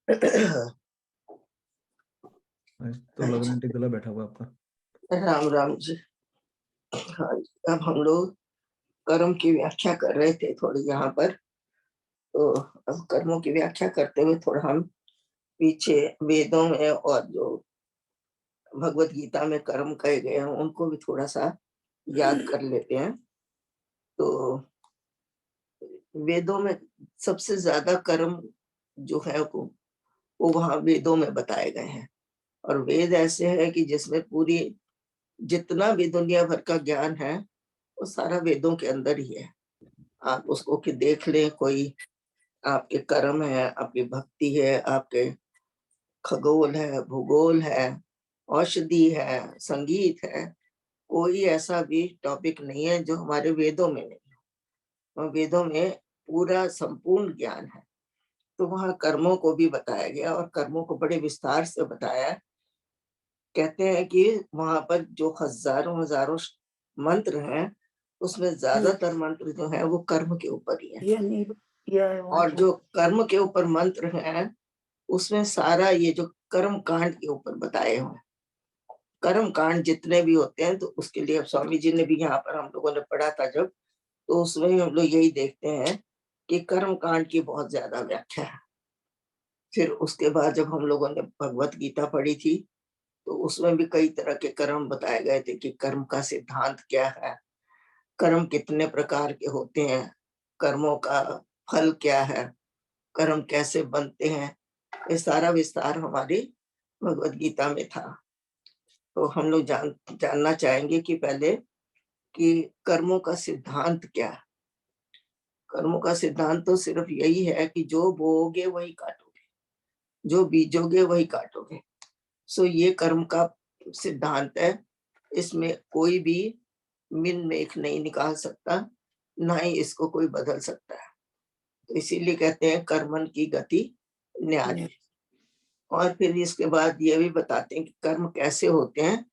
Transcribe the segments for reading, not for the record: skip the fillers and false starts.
आज तो लग रहा है गला बैठा हुआ आपका। राम राम जी। हाँ जी, अब हम लोग कर्म की व्याख्या कर रहे थे थोड़ी यहाँ पर। तो अब कर्मों की व्याख्या करते हुए थोड़ा हम पीछे वेदों में और जो भगवत गीता में कर्म कहे गए हैं उनको भी थोड़ा सा याद कर लेते हैं। तो वेदों में सबसे ज्यादा कर्म जो है वो वहाँ वेदों में बताए गए हैं। और वेद ऐसे है कि जिसमें पूरी जितना भी दुनिया भर का ज्ञान है वो सारा वेदों के अंदर ही है। आप उसको कि देख लें, कोई आपके कर्म है, आपकी भक्ति है, आपके खगोल है, भूगोल है, औषधि है, संगीत है, कोई ऐसा भी टॉपिक नहीं है जो हमारे वेदों में नहीं है। और वेदों में पूरा संपूर्ण ज्ञान है। तो वहाँ कर्मों को भी बताया गया और कर्मों को बड़े विस्तार से बताया। कहते हैं कि वहां पर जो हजारों हजारों मंत्र हैं उसमें ज्यादातर मंत्र जो है वो कर्म के ऊपर ही है। और जो कर्म के ऊपर मंत्र हैं उसमें सारा ये जो कर्म कांड के ऊपर बताए हुए हैं। कर्म कांड जितने भी होते हैं तो उसके लिए अब स्वामी जी ने भी यहाँ पर हम लोगों ने पढ़ा था जब, तो उसमें हम लोग यही देखते हैं कि कर्म कांड की बहुत ज्यादा व्याख्या है। फिर उसके बाद जब हम लोगों ने भगवत गीता पढ़ी थी तो उसमें भी कई तरह के कर्म बताए गए थे कि कर्म का सिद्धांत क्या है, कर्म कितने प्रकार के होते हैं, कर्मों का फल क्या है, कर्म कैसे बनते हैं, ये सारा विस्तार हमारी भगवत गीता में था। तो हम लोग जानना चाहेंगे कि पहले कि कर्मों का सिद्धांत क्या है। कर्मों का सिद्धांत तो सिर्फ यही है कि जो बोओगे वही काटोगे, जो बीजोगे वही काटोगे। सो ये कर्म का सिद्धांत है। इसमें कोई भी मिन मेख नहीं निकाल सकता, ना ही इसको कोई बदल सकता है। तो इसीलिए कहते हैं कर्मन की गति न्यारी। और फिर इसके बाद ये भी बताते हैं कि कर्म कैसे होते हैं।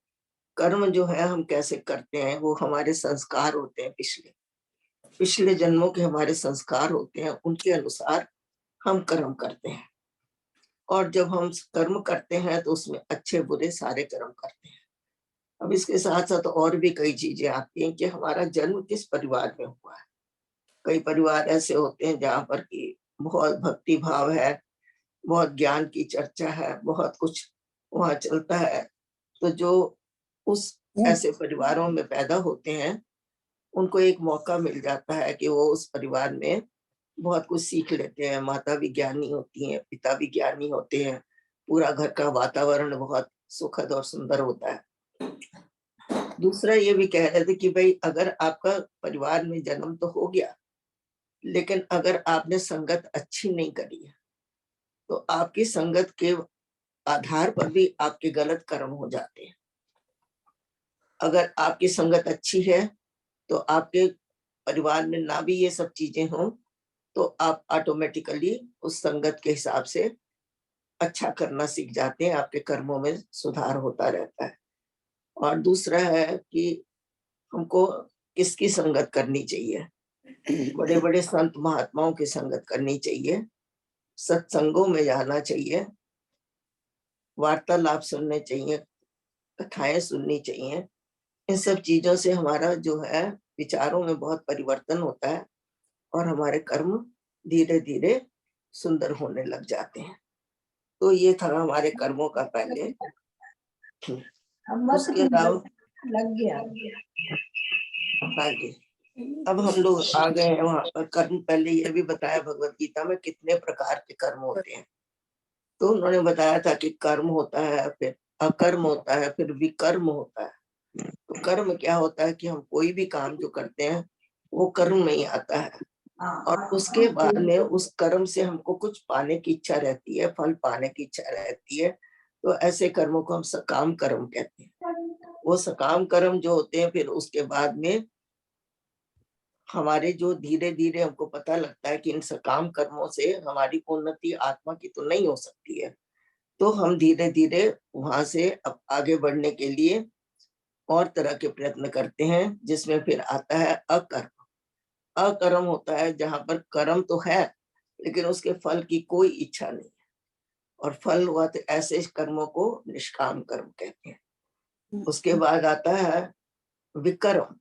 कर्म जो है हम कैसे करते हैं, वो हमारे संस्कार होते हैं, पिछले पिछले जन्मों के हमारे संस्कार होते हैं, उनके अनुसार हम कर्म करते हैं। और जब हम कर्म करते हैं तो उसमें अच्छे बुरे सारे कर्म करते हैं। अब इसके साथ साथ और भी कई चीजें आती हैं कि हमारा जन्म किस परिवार में हुआ है। कई परिवार ऐसे होते हैं जहाँ पर कि बहुत भक्ति भाव है, बहुत ज्ञान की चर्चा है, बहुत कुछ वहाँ चलता है। तो जो उस ऐसे परिवारों में पैदा होते हैं उनको एक मौका मिल जाता है कि वो उस परिवार में बहुत कुछ सीख लेते हैं। माता भी ज्ञानी होती हैं, पिता भी ज्ञानी होते हैं, पूरा घर का वातावरण बहुत सुखद और सुंदर होता है। दूसरा ये भी कह रहे थे कि भाई अगर आपका परिवार में जन्म तो हो गया, लेकिन अगर आपने संगत अच्छी नहीं करी है तो आपकी संगत के आधार पर भी आपके गलत कर्म हो जाते हैं। अगर आपकी संगत अच्छी है तो आपके परिवार में ना भी ये सब चीजें हों तो आप ऑटोमेटिकली उस संगत के हिसाब से अच्छा करना सीख जाते हैं, आपके कर्मों में सुधार होता रहता है। और दूसरा है कि हमको किसकी संगत करनी चाहिए। बड़े बड़े संत महात्माओं की संगत करनी चाहिए, सत्संगों में जाना चाहिए, वार्तालाप सुनने चाहिए, कथाएं सुननी चाहिए। इन सब चीजों से हमारा जो है विचारों में बहुत परिवर्तन होता है और हमारे कर्म धीरे धीरे सुंदर होने लग जाते हैं। तो ये था हमारे कर्मों का पहले। उसके अलावा लग गया। हाँ जी, अब हम लोग आ गए हैं वहां पर। कर्म पहले ये भी बताया भगवत गीता में कितने प्रकार के कर्म होते हैं। तो उन्होंने बताया था कि कर्म होता है, फिर अकर्म होता है, फिर विकर्म होता है। तो कर्म क्या होता है कि हम कोई भी काम जो करते हैं वो कर्म में ही आता है। और उसके बाद में उस कर्म से हमको कुछ पाने की इच्छा रहती है, फल पाने की इच्छा रहती है। तो ऐसे कर्मों को हम सकाम कर्म कहते हैं। वो सकाम कर्म जो होते हैं फिर उसके बाद में हमारे जो धीरे धीरे हमको पता लगता है कि इन सकाम कर्मों से हमारी उन्नति आत्मा की तो नहीं हो सकती है। तो हम धीरे धीरे वहां से अब आगे बढ़ने के लिए और तरह के प्रयत्न करते हैं, जिसमें फिर आता है अकर्म। अकर्म होता है जहां पर कर्म तो है लेकिन उसके फल की कोई इच्छा नहीं है। और फल हुआ तो ऐसे कर्मों को निष्काम कर्म कहते हैं। उसके बाद आता है विकर्म।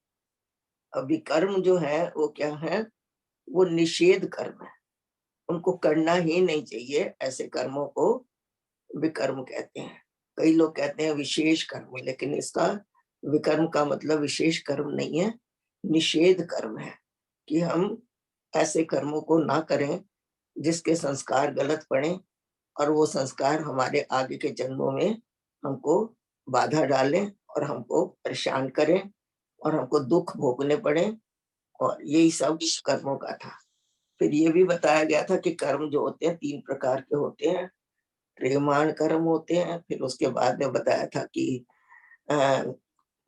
अब विकर्म जो है वो क्या है, वो निषेध कर्म है, उनको करना ही नहीं चाहिए, ऐसे कर्मों को विकर्म कहते हैं। कई लोग कहते हैं विशेष कर्म, लेकिन इसका विकर्म का मतलब विशेष कर्म नहीं है, निषेध कर्म है कि हम ऐसे कर्मों को ना करें जिसके संस्कार गलत पड़े और वो संस्कार हमारे आगे के जन्मों में हमको बाधा डालें और हमको परेशान करें और हमको दुख भोगने पड़े। और यही सब कर्मों का था। फिर ये भी बताया गया था कि कर्म जो होते हैं 3 प्रकार के होते हैं। क्रियमाण कर्म होते हैं, फिर उसके बाद में बताया था कि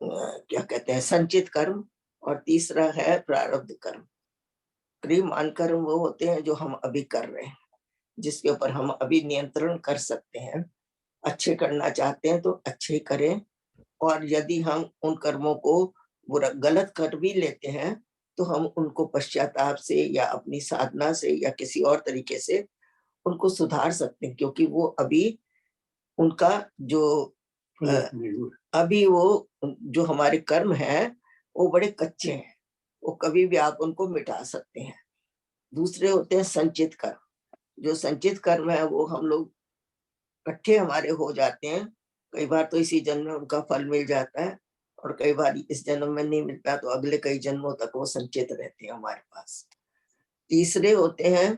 क्या कहते हैं संचित कर्म, और तीसरा है प्रारब्ध कर्म। क्रियमाण कर्म वो होते हैं जो हम अभी कर रहे हैं, जिसके ऊपर हम अभी नियंत्रण कर सकते हैं। अच्छे करना चाहते हैं तो अच्छे करें, और यदि हम उन कर्मों को बुरा गलत कर भी लेते हैं तो हम उनको पश्चाताप से या अपनी साधना से या किसी और तरीके से उनको सुधार सकते हैं, क्योंकि वो अभी उनका जो अभी वो जो हमारे कर्म हैं वो बड़े कच्चे हैं, वो कभी भी आप उनको मिटा सकते हैं। दूसरे होते हैं संचित कर्म। जो संचित कर्म है वो हम लोग इकट्ठे हमारे हो जाते हैं, कई बार तो इसी जन्म में उनका फल मिल जाता है, और कई बार इस जन्म में नहीं मिलता तो अगले कई जन्मों तक वो संचित रहते हैं हमारे पास। तीसरे होते हैं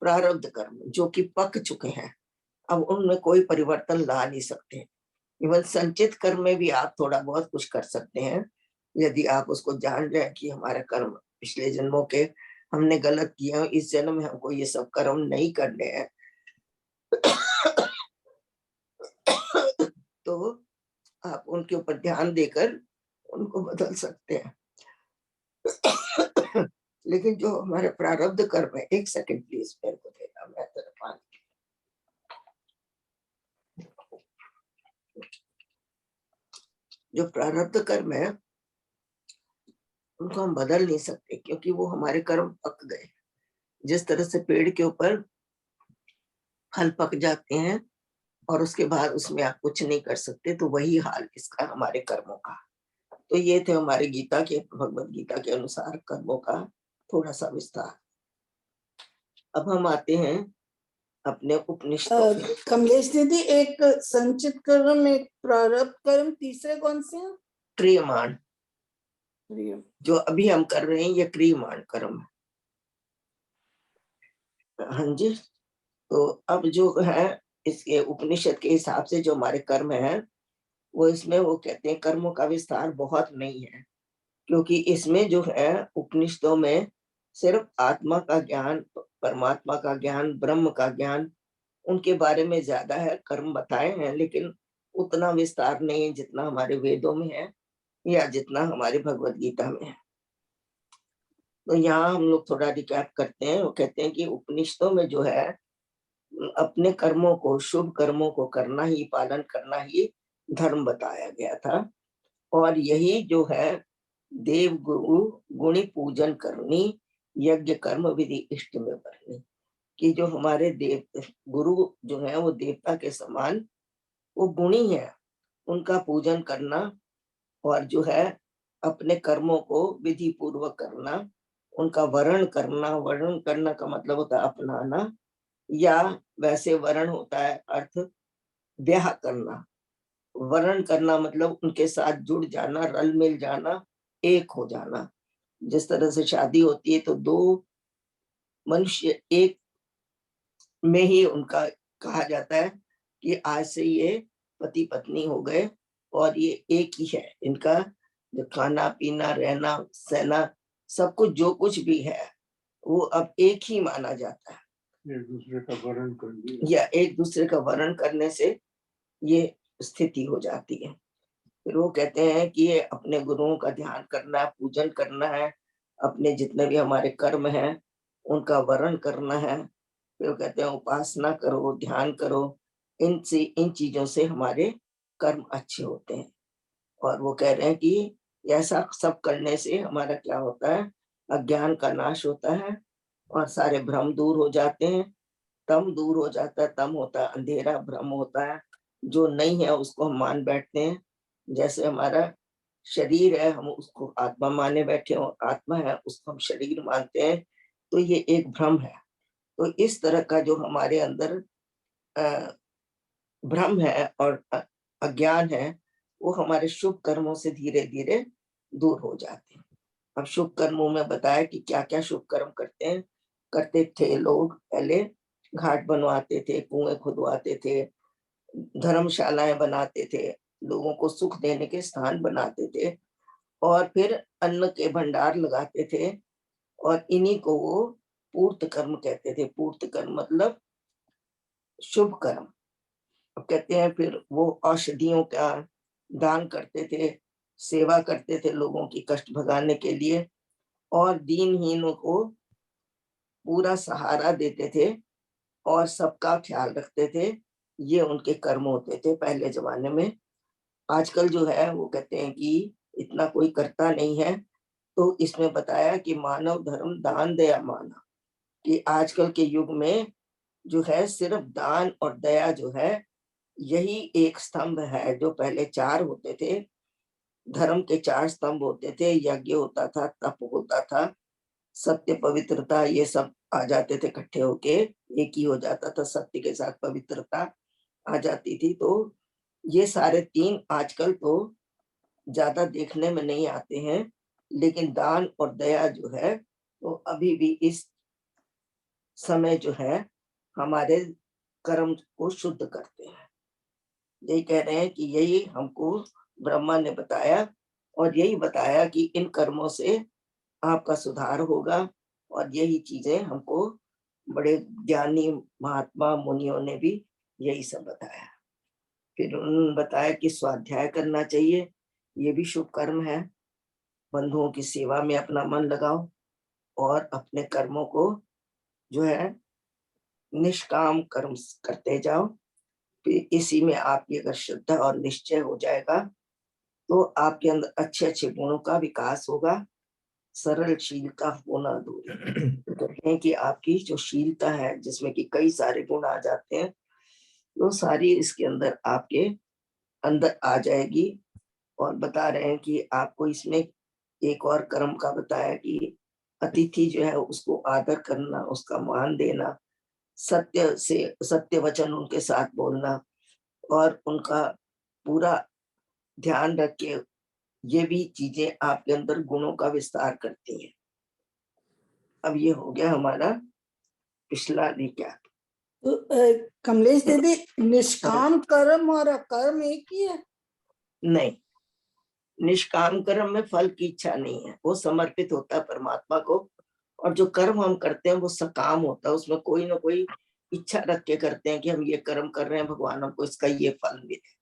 प्रारब्ध कर्म, जो कि पक चुके हैं, अब उनमें कोई परिवर्तन ला नहीं सकते। इवन संचित कर्म में भी आप थोड़ा बहुत कुछ कर सकते हैं, यदि आप उसको जान रहे हैं कि हमारा कर्म पिछले जन्मों के हमने गलत किया, इस जन्म में हमको ये सब कर्म नहीं करने हैं तो आप उनके ऊपर ध्यान देकर उनको बदल सकते हैं। लेकिन जो हमारे प्रारब्ध कर्म है, एक सेकंड प्लीज मेरे को देना, मैं तेरा पानी। जो प्रारब्ध कर्म है उनको हम बदल नहीं सकते, क्योंकि वो हमारे कर्म पक गए। जिस तरह से पेड़ के ऊपर फल पक जाते हैं और उसके बाद उसमें आप कुछ नहीं कर सकते, तो वही हाल इसका हमारे कर्मों का। तो ये थे हमारे गीता के, भगवत गीता के अनुसार कर्मों का थोड़ा सा विस्तार। अब हम आते हैं अपने उपनिषदों में। कमलेश दीदी, एक संचित कर्म, एक प्रारब्ध कर्म, तीसरे कौन से हैं? क्रियमाण, जो अभी हम कर रहे हैं ये क्रियमाण कर्म है। हाँ जी। तो अब जो है इसके उपनिषद के हिसाब से जो हमारे कर्म है वो इसमें वो कहते हैं कर्मों का विस्तार बहुत नहीं है, क्योंकि इसमें जो है उपनिषदों में सिर्फ आत्मा का ज्ञान, परमात्मा का ज्ञान, ब्रह्म का ज्ञान, उनके बारे में ज्यादा है, कर्म बताए हैं, लेकिन उतना विस्तार नहीं है जितना हमारे वेदों में है या जितना हमारे भगवत गीता में है। तो यहाँ हम लोग थोड़ा रिकैप करते हैं। वो कहते हैं कि उपनिषदों में जो है अपने कर्मों को, शुभ कर्मों को करना ही, पालन करना ही धर्म बताया गया था, और यही जो है देव गुरु गुणी पूजन करनी, यज्ञ कर्म विधि इष्ट में करनी, कि जो हमारे देव गुरु जो है वो देवता के समान वो गुणी है, उनका पूजन करना, और जो है अपने कर्मों को विधि पूर्वक करना, उनका वर्ण करना। वर्ण करना का मतलब होता है अपनाना, या वैसे वर्ण होता है अर्थ ब्याह करना। वर्ण करना मतलब उनके साथ जुड़ जाना, रल मिल जाना, एक हो जाना। जिस तरह से शादी होती है तो दो मनुष्य एक में ही उनका कहा जाता है कि आज से ये पति पत्नी हो गए और ये एक ही है। इनका जो खाना पीना रहना सहना सब कुछ जो कुछ भी है वो अब एक ही माना जाता है। एक दूसरे का वर्ण कर दिया, या एक दूसरे का वर्ण करने से ये स्थिति हो जाती है। फिर वो कहते हैं कि ये अपने गुरुओं का ध्यान करना है, पूजन करना है, अपने जितने भी हमारे कर्म हैं उनका वर्ण करना है। फिर वो कहते हैं उपासना करो, ध्यान करो, इन चीजों से हमारे कर्म अच्छे होते हैं। और वो कह रहे हैं कि ऐसा सब करने से हमारा क्या होता है, अज्ञान का नाश होता है और सारे भ्रम दूर हो जाते हैं, तम दूर हो जाता है, तम होता है अंधेरा, भ्रम होता है, जो नहीं है उसको हम मान बैठते हैं। जैसे हमारा शरीर है, हम उसको आत्मा माने बैठे हो, आत्मा है उसको हम शरीर मानते हैं, तो ये एक भ्रम है। तो इस तरह का जो हमारे अंदर भ्रम है और अज्ञान है, वो हमारे शुभ कर्मों से धीरे धीरे दूर हो जाते हैं। अब शुभ कर्मों में बताया कि क्या क्या शुभ कर्म करते थे लोग। पहले घाट बनवाते थे, कुएं खुदवाते थे, धर्मशालाएं बनाते थे, लोगों को सुख देने के स्थान बनाते थे, और फिर अन्न के भंडार लगाते थे, और इन्हीं को वो पूर्त कर्म कहते थे। पूर्त कर्म मतलब शुभ कर्म। अब कहते हैं फिर वो औषधियों का दान करते थे, सेवा करते थे लोगों की कष्ट भगाने के लिए, और दीनहीनों को पूरा सहारा देते थे और सबका ख्याल रखते थे। ये उनके कर्म होते थे पहले जमाने में। आजकल जो है वो कहते हैं कि इतना कोई करता नहीं है। तो इसमें बताया कि मानव धर्म दान दया माना, कि आजकल के युग में जो है सिर्फ दान और दया जो है यही एक स्तंभ है। जो पहले चार होते थे, धर्म के चार स्तंभ होते थे, यज्ञ होता था, तप होता था, सत्य पवित्रता, ये सब आ जाते थे इकट्ठे होके, एक ही हो जाता था, सत्य के साथ पवित्रता आ जाती थी। तो ये सारे तीन आजकल तो ज्यादा देखने में नहीं आते हैं, लेकिन दान और दया जो है तो अभी भी इस समय जो है हमारे कर्म को शुद्ध करते हैं। यही कह रहे हैं कि यही हमको ब्रह्मा ने बताया, और यही बताया कि इन कर्मों से आपका सुधार होगा। और यही चीजें हमको बड़े ज्ञानी महात्मा मुनियों ने भी यही सब बताया। फिर उन्होंने बताया कि स्वाध्याय करना चाहिए, ये भी शुभ कर्म है। बंधुओं की सेवा में अपना मन लगाओ और अपने कर्मों को जो है निष्काम कर्म करते जाओ। फिर इसी में आपकी अगर श्रद्धा और निश्चय हो जाएगा तो आपके अंदर अच्छे अच्छे गुणों का विकास होगा। सरलशीलता होना दूरी, तो कहते हैं कि आपकी जो शीलता है जिसमें कि कई सारे गुण आ जाते हैं, वो सारी इसके अंदर आपके अंदर आ जाएगी। और बता रहे हैं कि आपको इसमें एक और कर्म का बताया कि अतिथि जो है उसको आदर करना, उसका मान देना, सत्य वचन उनके साथ बोलना, और उनका पूरा ध्यान रख के, ये भी चीजें आपके अंदर गुणों का विस्तार करती हैं। अब ये हो गया हमारा पिछला रिकैप। तो कमलेश दीदी, निष्काम कर्म और अकर्म एक ही है? नहीं, निष्काम कर्म में फल की इच्छा नहीं है, वो समर्पित होता है परमात्मा को। और जो कर्म हम करते हैं वो सकाम होता है, उसमें कोई ना कोई इच्छा रख के करते हैं कि हम ये कर्म कर रहे हैं, भगवान हमको इसका ये फल मिले,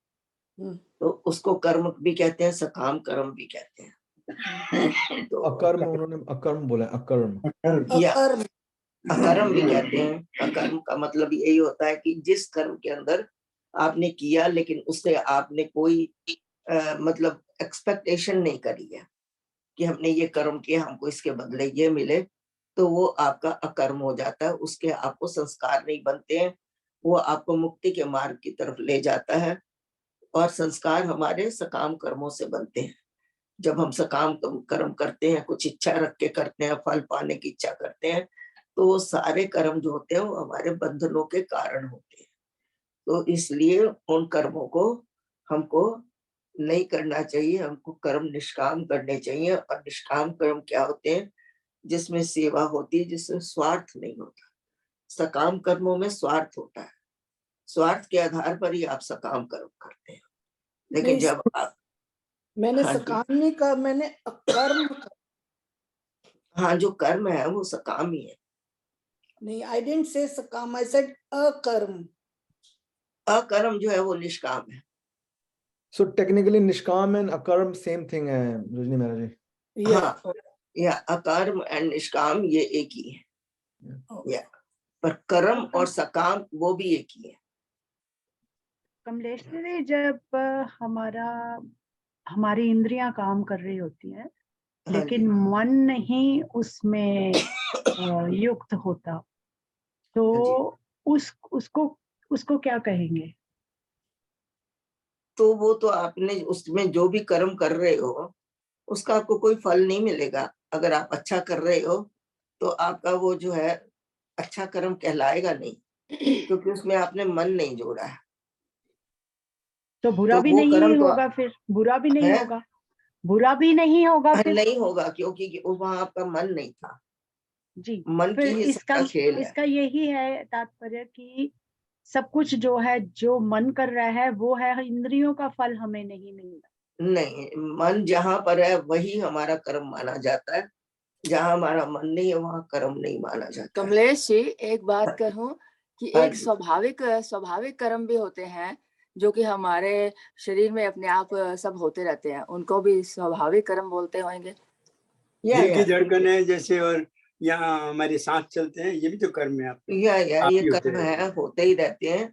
तो उसको कर्म भी कहते हैं, सकाम कर्म भी कहते हैं। तो अकर्म, उन्होंने अकर्म बोला है, अकर्म। या अकर्म। अकर्म भी कहते हैं। अकर्म का मतलब यही होता है कि जिस कर्म के अंदर आपने किया लेकिन उससे आपने कोई मतलब एक्सपेक्टेशन नहीं करी है कि हमने ये कर्म किया हमको इसके बदले ये मिले, तो वो आपका अकर्म हो जाता है। उसके आपको संस्कार नहीं बनते हैं, वो आपको मुक्ति के मार्ग की तरफ ले जाता है। और संस्कार हमारे सकाम कर्मों से बनते हैं। जब हम सकाम कर्म करते हैं, कुछ इच्छा रख के करते हैं, फल पाने की इच्छा करते हैं, तो वो सारे कर्म जो होते हैं वो हमारे बंधनों के कारण होते हैं। तो इसलिए उन कर्मों को हमको नहीं करना चाहिए, हमको कर्म निष्काम करने चाहिए। और निष्काम कर्म क्या होते हैं? जिसमें सेवा होती है, जिसमें स्वार्थ नहीं होता। सकाम कर्मों में स्वार्थ होता है, स्वार्थ के आधार पर ही आप सकाम कर्म करते हैं। लेकिन नहीं, जब आप मैंने हाँ जी, सकाम नहीं कहा, मैंने अकर्म कहा। हाँ, जो कर्म है वो सकाम ही है। नहीं, आई डिडंट से सकाम, आई सेड अकर्म। अकर्म जो है वो निष्काम है। सो टेक्निकली निष्काम एंड अकर्म सेम थिंग है रजनी मेहरा जी। हाँ, या अकर्म एंड निष्काम ये एक ही है। या पर कर्म और सकाम वो भी एक ही है। कमलेश दीदी, जब हमारी इंद्रियां काम कर रही होती हैं हाँ लेकिन जी, मन नहीं उसमें युक्त होता, हाँ जी। तो उसको क्या कहेंगे? तो वो तो आपने उसमें जो भी कर्म कर रहे हो उसका आपको कोई फल नहीं मिलेगा। अगर आप अच्छा कर रहे हो तो आपका वो जो है अच्छा कर्म कहलाएगा नहीं, क्योंकि उसमें आपने मन नहीं जोड़ा है। तो बुरा तो भी वो नहीं कर्म तो होगा फिर, बुरा भी नहीं है होगा, बुरा भी नहीं होगा फिर। नहीं होगा, क्योंकि वहां आपका मन नहीं था। जी, मन फिर की ही इसका सबका खेल है। इसका यही है तात्पर्य कि सब कुछ जो है, जो मन कर रहा है वो है, इंद्रियों का फल हमें नहीं मिलता। नहीं, मन जहाँ पर है वही हमारा कर्म माना जाता है। जहाँ हमारा मन नहीं है वहाँ कर्म नहीं माना जाता है। कमलेश जी, एक बात कहूं कि हाँ एक जी। स्वाभाविक कर्म भी होते हैं जो कि हमारे शरीर में अपने आप सब होते रहते हैं, उनको भी स्वाभाविक कर्म बोलते होंगे। दिल की या धड़कन है जैसे, और यहाँ हमारे सांस चलते हैं, ये भी तो कर्म है आपके, या आप ये ही होते कर्म रहते है, हैं। होते ही रहते हैं।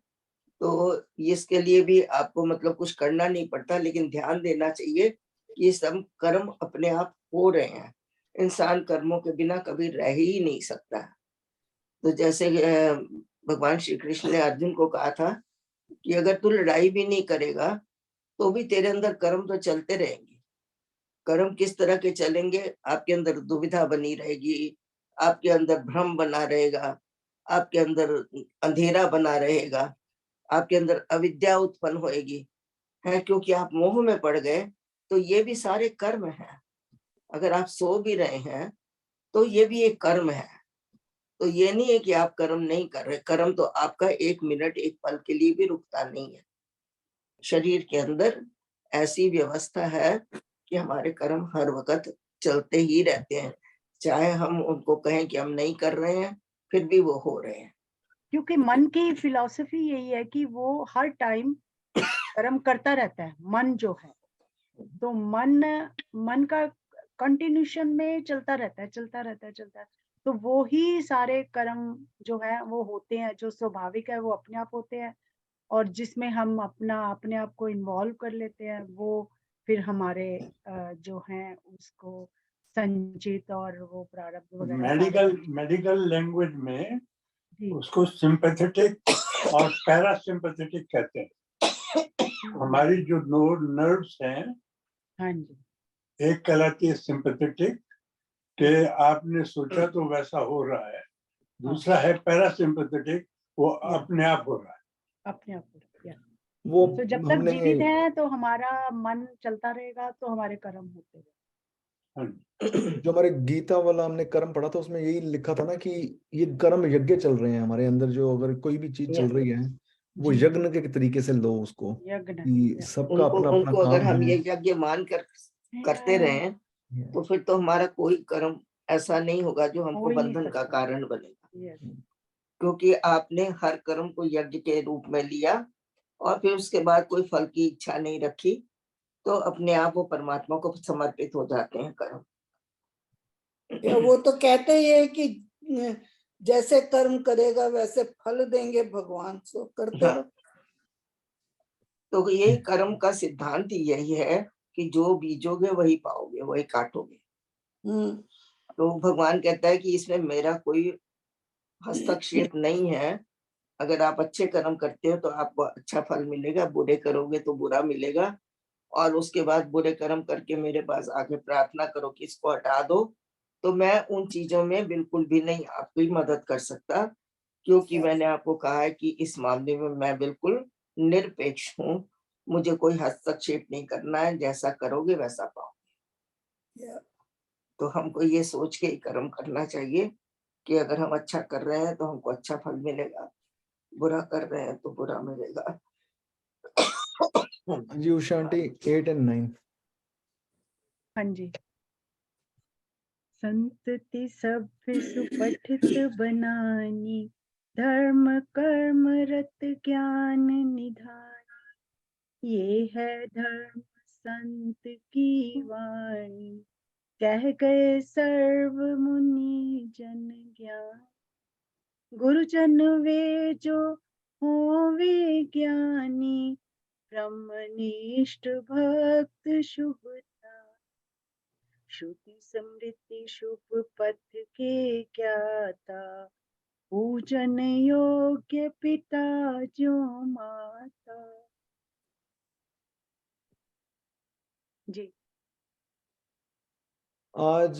तो इसके लिए भी आपको मतलब कुछ करना नहीं पड़ता, लेकिन ध्यान देना चाहिए कि ये सब कर्म अपने आप हो रहे हैं। इंसान कर्मों के बिना कभी रह ही नहीं सकता। तो जैसे भगवान श्री कृष्ण ने अर्जुन को कहा था कि अगर तू लड़ाई भी नहीं करेगा तो भी तेरे अंदर कर्म तो चलते रहेंगे। कर्म किस तरह के चलेंगे? आपके अंदर दुविधा बनी रहेगी, आपके अंदर भ्रम बना रहेगा, आपके अंदर अंधेरा बना रहेगा, आपके अंदर अविद्या उत्पन्न होएगी, है, क्योंकि आप मोह में पड़ गए। तो ये भी सारे कर्म हैं। अगर आप सो भी रहे हैं तो ये भी एक कर्म है। तो ये नहीं है कि आप कर्म नहीं कर रहे, कर्म तो आपका एक मिनट एक पल के लिए भी रुकता नहीं है। शरीर के अंदर ऐसी व्यवस्था है कि हमारे कर्म हर वक्त चलते ही रहते हैं, चाहे हम उनको कहें कि हम नहीं कर रहे हैं, फिर भी वो हो रहे हैं। क्योंकि मन की फिलॉसफी यही है कि वो हर टाइम कर्म करता रहता है, मन जो है। तो मन का कंटिन्यूशन में चलता रहता है, चलता रहता है, चलता है। तो वो ही सारे कर्म जो है वो होते हैं, जो स्वाभाविक है वो अपने आप होते हैं, और जिसमें हम अपने आप को इन्वॉल्व कर लेते हैं, वो फिर हमारे जो हैं उसको संचित और वो प्रारब्ध वगैरह सारे। मेडिकल लैंग्वेज में जी, उसको सिंपैथेटिक और पैरासिम्पैथेटिक कहते हैं। हमारी जो नर्व्स हैं, हाँ जी, एक कहलाती है सिंपैथेटिक, कि आपने सोचा तो वैसा हो रहा है। दूसरा है पैरासिम्पैथेटिक, वो अपने आप हो रहा है। अपने आप या। वो तो जब तक हमने जीवित हैं तो हमारा मन चलता रहेगा, तो हमारे कर्म होते रहेंगे। हाँ जी। जो हमारे गीता वाला हमने कर्म पढ़ा था उसमें यही लिखा था ना कि ये कर्म यज्ञ चल रहे हैं हमारे अंदर। जो अगर कोई भी चीज चल रही है वो जी, यज्ञ के तरीके से लो उसको, यज्ञ कि या। सबका उनको अपना अपना उनको अगर काम हम है। ये यज्ञ मान कर करते रहे तो फिर तो हमारा कोई कर्म ऐसा नहीं होगा जो हो हमको ही नहीं बंधन का सकता। कारण बनेगा, यस, क्योंकि आपने हर कर्म को यज्ञ के रूप में लिया और फिर उसके बाद कोई फल की इच्छा नहीं रखी, तो अपने आप वो परमात्मा को समर्पित हो जाते हैं कर्म। या वो तो कहते ही है कि जैसे कर्म करेगा वैसे फल देंगे भगवान, सो करते हाँ, रहो। तो यही कर्म का सिद्धांत ही यही है कि जो बीजोगे वही पाओगे, वही काटोगे। हम्म। तो भगवान कहता है कि इसमें मेरा कोई हस्तक्षेप नहीं है। अगर आप अच्छे कर्म करते हो तो आपको अच्छा फल मिलेगा, बुरे करोगे तो बुरा मिलेगा। और उसके बाद बुरे कर्म करके मेरे पास आके प्रार्थना करो कि इसको हटा दो, तो मैं उन चीजों में बिल्कुल भी नहीं आपकी मदद कर सकता, क्योंकि मैंने आपको कहा है कि इस मामले में मैं बिल्कुल निरपेक्ष हूँ। मुझे कोई हस्तक्षेप नहीं करना है, जैसा करोगे वैसा पाओ। तो हमको ये सोच के ही कर्म करना चाहिए कि अगर हम अच्छा कर रहे हैं तो हमको अच्छा फल मिलेगा, बुरा कर रहे हैं तो बुरा मिलेगा। जी उषा आंटी 8 और 9। हाँ जी। संतति सभ्य सुपठित बनानी, धर्म कर्म रत ज्ञान निधान। ये है धर्म संत की वाणी, कह गए सर्व मुनि जन ज्ञान। गुरुजन वे जो होवे ज्ञानी, ब्रह्मनिष्ठ भक्त शुभता। श्रुति समृद्धि शुभ पथ के ज्ञाता, पूजन योग्य पिता जो माता। जी। आज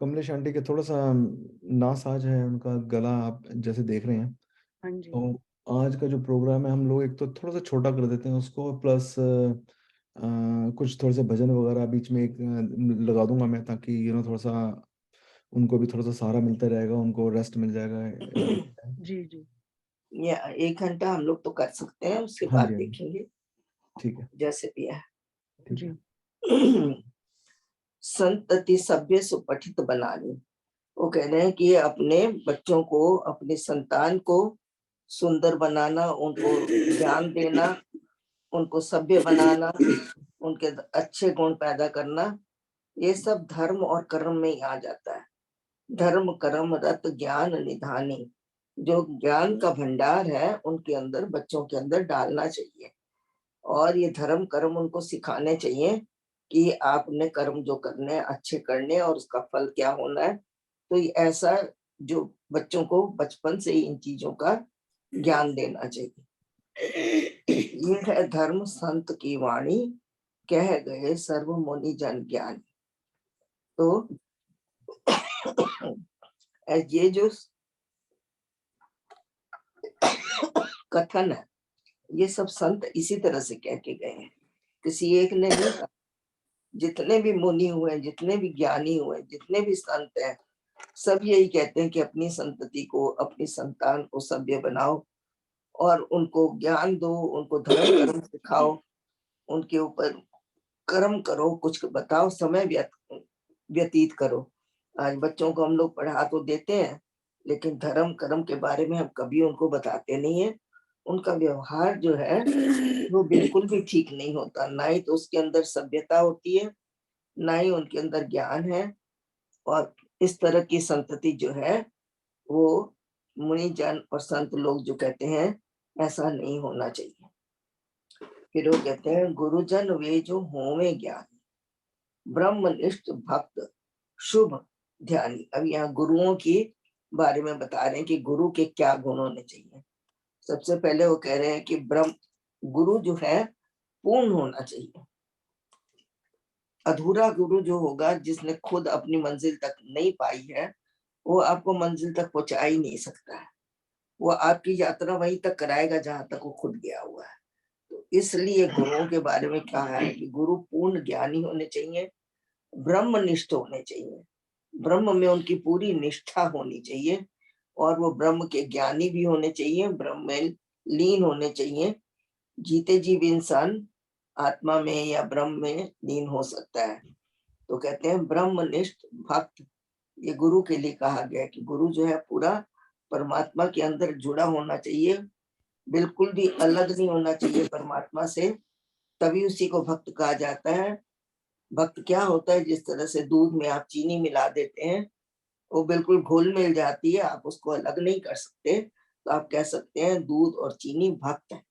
कमलेश आंटी के थोड़ा सा नासाज है, उनका गला आप जैसे देख रहे हैं। हाँ जी। तो आज का जो प्रोग्राम है हम लोग एक तो थोड़ा सा छोटा कर देते हैं उसको, प्लस कुछ थोड़े से भजन वगैरह बीच में एक लगा दूंगा मैं, ताकि थोड़ा सा उनको भी थोड़ा सा सहारा मिलता रहेगा, उनको रेस्ट मिल जाएगा। जी जी। या 1 घंटा हम लोग तो कर सकते हैं, उसके हाँ बाद जी, हाँ जी, देखेंगे ठीक है, जैसे भी है। ठीक जी। है। संतति सभ्य सुपठित बनानी। वो कह रहे हैं कि अपने बच्चों को, अपनी संतान को सुंदर बनाना, उनको ज्ञान देना, उनको सभ्य बनाना, उनके अच्छे गुण पैदा करना, ये सब धर्म और कर्म में ही आ जाता है। धर्म कर्म रत ज्ञान निधानी, जो ज्ञान का भंडार है उनके अंदर, बच्चों के अंदर डालना चाहिए। और ये धर्म कर्म उनको सिखाने चाहिए कि आपने कर्म जो करने हैं अच्छे करने, और उसका फल क्या होना है। तो ये ऐसा जो बच्चों को बचपन से ही इन चीजों का ज्ञान देना चाहिए। ये है धर्म संत की वाणी, कह गए सर्व मुनि जन ज्ञान। तो ये जो कथन है, ये सब संत इसी तरह से कह के गए हैं, किसी एक ने नहीं कहा। जितने भी मुनि हुए, जितने भी ज्ञानी हुए, जितने भी संत हैं, सब यही कहते हैं कि अपनी संतति को, अपनी संतान को सभ्य बनाओ और उनको ज्ञान दो, उनको धर्म कर्म सिखाओ, उनके ऊपर कर्म करो, कुछ बताओ, समय व्यतीत करो। आज बच्चों को हम लोग पढ़ा तो देते हैं, लेकिन धर्म कर्म के बारे में हम कभी उनको बताते नहीं है। उनका व्यवहार जो है वो बिल्कुल भी ठीक नहीं होता, ना ही तो उसके अंदर सभ्यता होती है, ना ही उनके अंदर ज्ञान है। और इस तरह की संतति जो है वो मुनि जन और संत लोग जो कहते हैं ऐसा नहीं होना चाहिए। फिर वो कहते हैं गुरुजन वे जो होवे ज्ञान, ब्रह्मनिष्ठ भक्त शुभ ध्यानी। अब यहाँ गुरुओं की बारे में बता रहे हैं कि गुरु के क्या गुण होने चाहिए। सबसे पहले वो कह रहे हैं कि ब्रह्म गुरु जो है पूर्ण होना चाहिए। अधूरा गुरु जो होगा, जिसने खुद अपनी मंजिल तक नहीं पाई है, वो आपको मंजिल तक पहुंचा ही नहीं सकता है। वो आपकी यात्रा वहीं तक कराएगा जहां तक वो खुद गया हुआ है। तो इसलिए गुरुओं के बारे में कहा है कि गुरु पूर्ण ज्ञानी होने चाहिए, ब्रह्मनिष्ठ होने चाहिए, ब्रह्म में उनकी पूरी निष्ठा होनी चाहिए, और वो ब्रह्म के ज्ञानी भी होने चाहिए, ब्रह्म में लीन होने चाहिए। जीते जी भी इंसान आत्मा में या ब्रह्म में लीन हो सकता है। तो कहते हैं ब्रह्मनिष्ठ भक्त, ये गुरु के लिए कहा गया कि गुरु जो है पूरा परमात्मा के अंदर जुड़ा होना चाहिए, बिल्कुल भी अलग नहीं होना चाहिए परमात्मा से, तभी उसी को भक्त कहा जाता है। भक्त क्या होता है, जिस तरह से दूध में आप चीनी मिला देते हैं, वो बिल्कुल घुल मिल जाती है, आप उसको अलग नहीं कर सकते, तो आप कह सकते हैं दूध और चीनी भक्त है।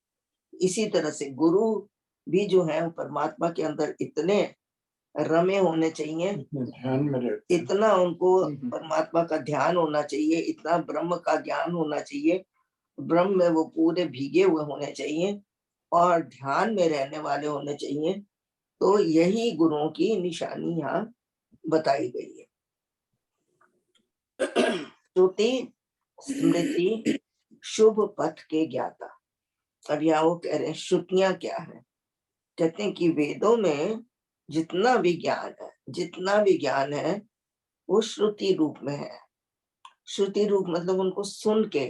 इसी तरह से गुरु भी जो है वो परमात्मा के अंदर इतने रमे होने चाहिए, ध्यान में रहते हैं। इतना उनको परमात्मा का ध्यान होना चाहिए, इतना ब्रह्म का ज्ञान होना चाहिए, ब्रह्म में वो पूरे भीगे हुए होने चाहिए और ध्यान में रहने वाले होने चाहिए। तो यही गुरुओं की निशानी यहाँ बताई गई है। श्रुति स्मृति शुभ पथ के ज्ञाता। अब यहाँ वो कह रहे हैं श्रुतियां क्या है। कहते हैं कि वेदों में जितना भी ज्ञान है, जितना भी ज्ञान है, वो श्रुति रूप में है। श्रुति रूप मतलब उनको सुन के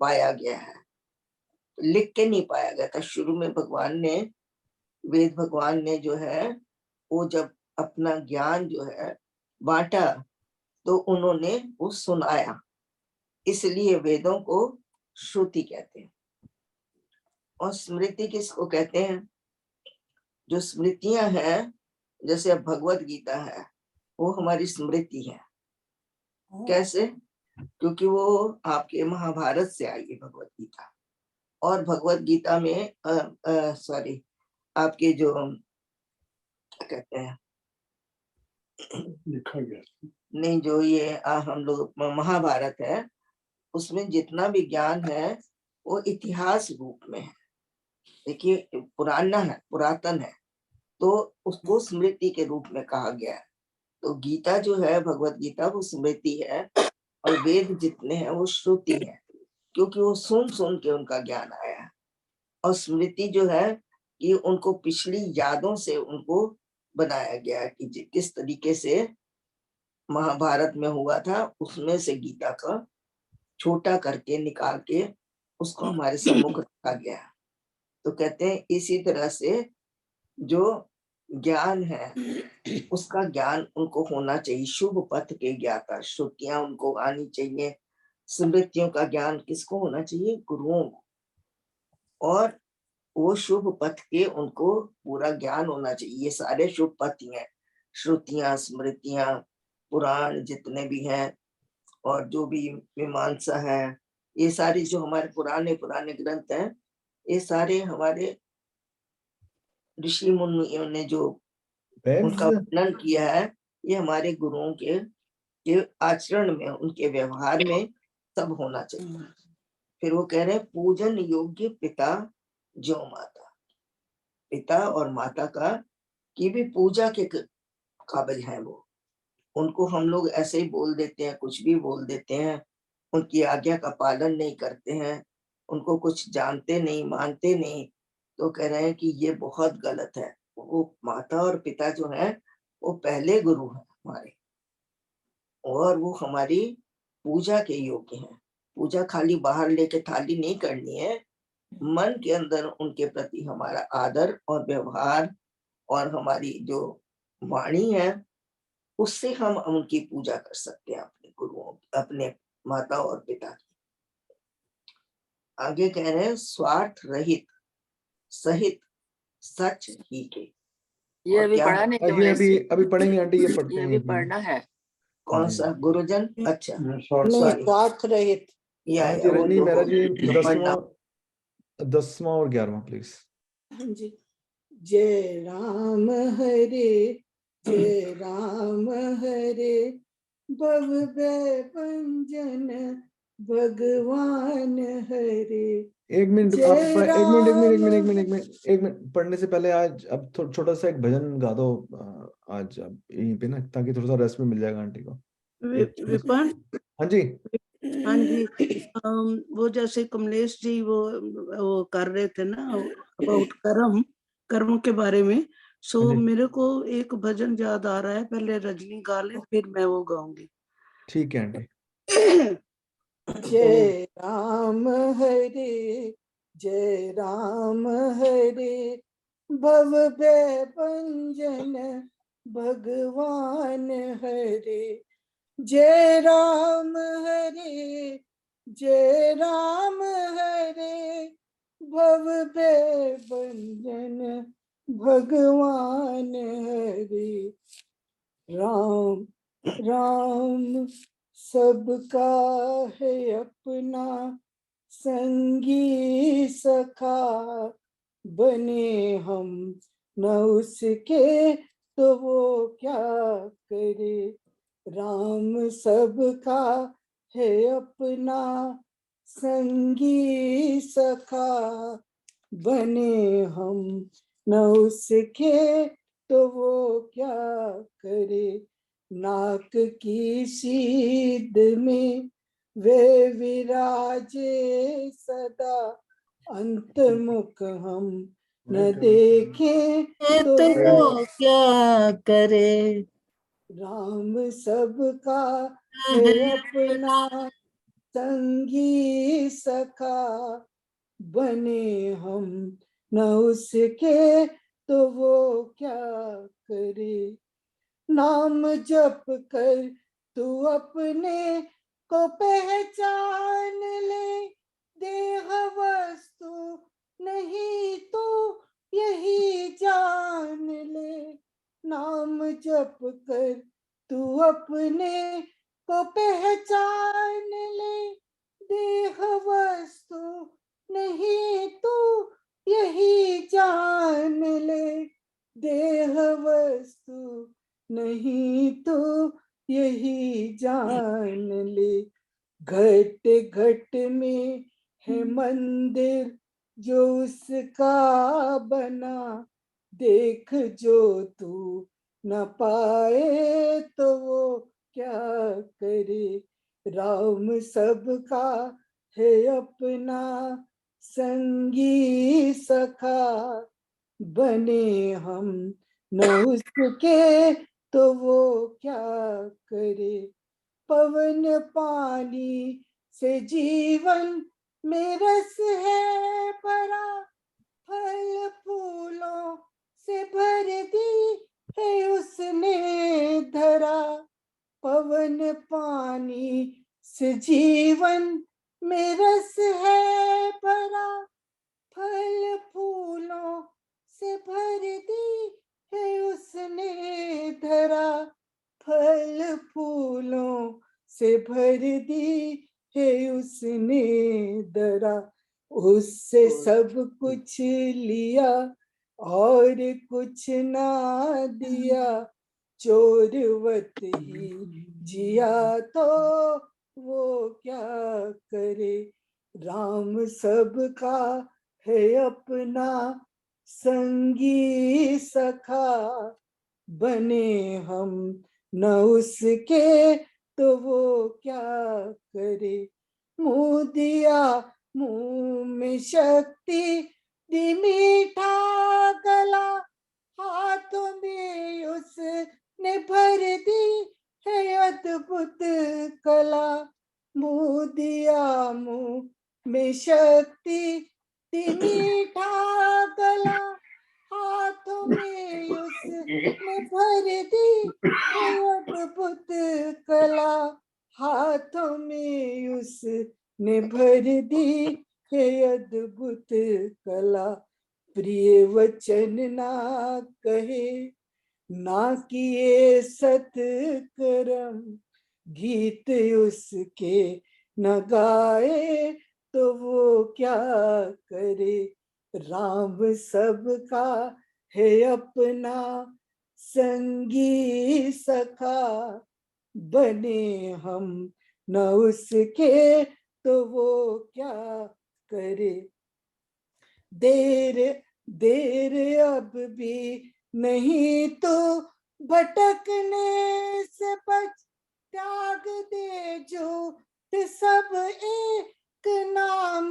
पाया गया है, लिख के नहीं पाया गया था। शुरू में भगवान ने, वेद भगवान ने जो है वो जब अपना ज्ञान जो है बांटा, तो उन्होंने वो सुनाया, इसलिए वेदों को श्रुति कहते हैं। और स्मृति किसको कहते हैं? जो स्मृतियां हैं, जैसे अब भगवत गीता है, वो हमारी स्मृति है। कैसे? क्योंकि वो आपके महाभारत से आई है भगवत गीता। और भगवत गीता में सॉरी, आपके जो क्या कहते हैं, लिखा गया था। नहीं, जो ये हम लोग महाभारत है, उसमें जितना भी ज्ञान है वो इतिहास रूप में है। देखिए, पुराना है, पुरातन है, तो उसको स्मृति के रूप में कहा गया है। तो गीता जो है, भगवत गीता, वो स्मृति है, और वेद जितने हैं वो श्रुति है, क्योंकि वो सुन सुन के उनका ज्ञान आया है। और स्मृति जो है कि उनको पिछली यादों से उनको बनाया गया है कि किस तरीके से महाभारत में हुआ था, उसमें से गीता का छोटा करके निकाल के उसको हमारे सम्मुख रखा गया है। तो कहते हैं इसी तरह से जो ज्ञान है उसका ज्ञान उनको होना चाहिए, शुभ पथ के ज्ञाता, श्रुतियां उनको आनी चाहिए। स्मृतियों का ज्ञान किसको होना चाहिए? गुरुओं को। और वो शुभ पथ के उनको पूरा ज्ञान होना चाहिए। ये सारे शुभ पथ ही हैं, श्रुतियां, स्मृतियां, पुराण जितने भी हैं, और जो भी मीमांसा है, ये सारी जो हमारे पुराने पुराने ग्रंथ हैं, ये सारे हमारे ऋषि मुनियों ने जो उनका वर्णन किया है, ये हमारे गुरुओं के आचरण में, उनके व्यवहार में सब होना चाहिए। फिर वो कह रहे हैं पूजन योग्य पिता जो माता, पिता और माता का की भी पूजा के काबिल है वो। उनको हम लोग ऐसे ही बोल देते हैं, कुछ भी बोल देते हैं, उनकी आज्ञा का पालन नहीं करते हैं, उनको कुछ जानते नहीं, मानते नहीं, तो कह रहे हैं कि ये बहुत गलत है। वो माता और पिता जो है वो पहले गुरु हैं हमारे, और वो हमारी पूजा के योग्य हैं। पूजा खाली बाहर लेके थाली नहीं करनी है, मन के अंदर उनके प्रति हमारा आदर और व्यवहार और हमारी जो वाणी है, उससे हम उनकी पूजा कर सकते हैं, अपने गुरुओं, अपने माता और पिता की। आगे कह रहे हैं स्वार्थ रहित सहित सच ही के। ये और अभी क्या पढ़ा है? नहीं ये तुमने? अभी पढ़ेंगे आंटी, ये पढ़ते ये हैं अभी एक मिनट। पढ़ना है। कौन जी। सा गुरुजन? अच्छा, नहीं, सॉरी, स्वार्थ रहित। हाँ जी, वो रजनी जो मेहरा जी, जो पढ़ना। 10वां और 11वां प्लीज। हाँ जी। जय राम हरे, जय राम हरे, भव भय भंजन भगवान हरे। एक मिनट, जय आप राम। एक मिनट पढ़ने से पहले आज अब छोटा सा एक भजन गा दो आज अब यहीं पे ना, ताकि थोड़ा सा रेस्ट में मिल जाएगा आंटी को। विपन, हाँ जी। हाँ जी। वो जैसे कमलेश जी वो कर रहे थे ना अबाउट कर्म के बारे में, सो हाँ जी, मेरे को एक भजन याद आ रहा है, पहले रजनी गा ले फिर मैं वो गाऊंगी। ठीक है आंटी। जय राम हरे, जय राम हरे, भव भय भंजन भगवान हरे। जय राम हरे, जय राम हरे, भव भय भंजन भगवान हरे। राम राम सबका है अपना, संगी सखा बने हम न उसके तो वो क्या करे। राम सबका है अपना, संगी सखा बने हम न उसके तो वो क्या करे। नाक की सीध में वे विराजे सदा, अंतर्मुख हम न देखें तो वो क्या करे। राम सबका है अपना, संगी सखा बने हम न उसके तो वो क्या करे। नाम जप कर तू अपने को पहचान ले, देह वस्तु नहीं तो यही जान ले। नाम जप कर तू अपने को पहचान ले, देह वस्तु नहीं तो यही जान ले। देह वस्तु नहीं तो यही जान ले, घट घट में है मंदिर जो उसका बना, देख जो तू न पाए तो वो क्या करे। राम सबका है अपना संगी सखा, बने हम न उसके तो वो क्या करे। पवन पानी से जीवन में रस है भरा, फल फूलों से भर दी है उसने धरा। पवन पानी से जीवन में रस है भरा, फल फूलों से भर दी है उसने धरा। फल फूलों से भर दी है उसने धरा। उससे सब कुछ लिया और कुछ ना दिया, चोरवत ही जिया तो वो क्या करे। राम सबका है अपना संगी सखा, बने हम न उसके तो वो क्या करे। मुँह दिया मुँह में शक्ति दी मीठा गला, हाथों में उसने भर दी है अद्भुत कला। मुँह दिया मुँह में शक्ति दी मीठा गला, हाथों में उसने भर दी है अद्भुत कला। हाथों में उसने भर दी है अद्भुत कला। प्रिय वचन ना कहे ना किए सत्कर्म, गीत उसके न गाए तो वो क्या करे। राम सबका है अपना संगी सखा, बने हम न उसके तो वो क्या करे। देर देर अब भी नहीं तो भटकने से बच, त्याग दे जो सब एक नाम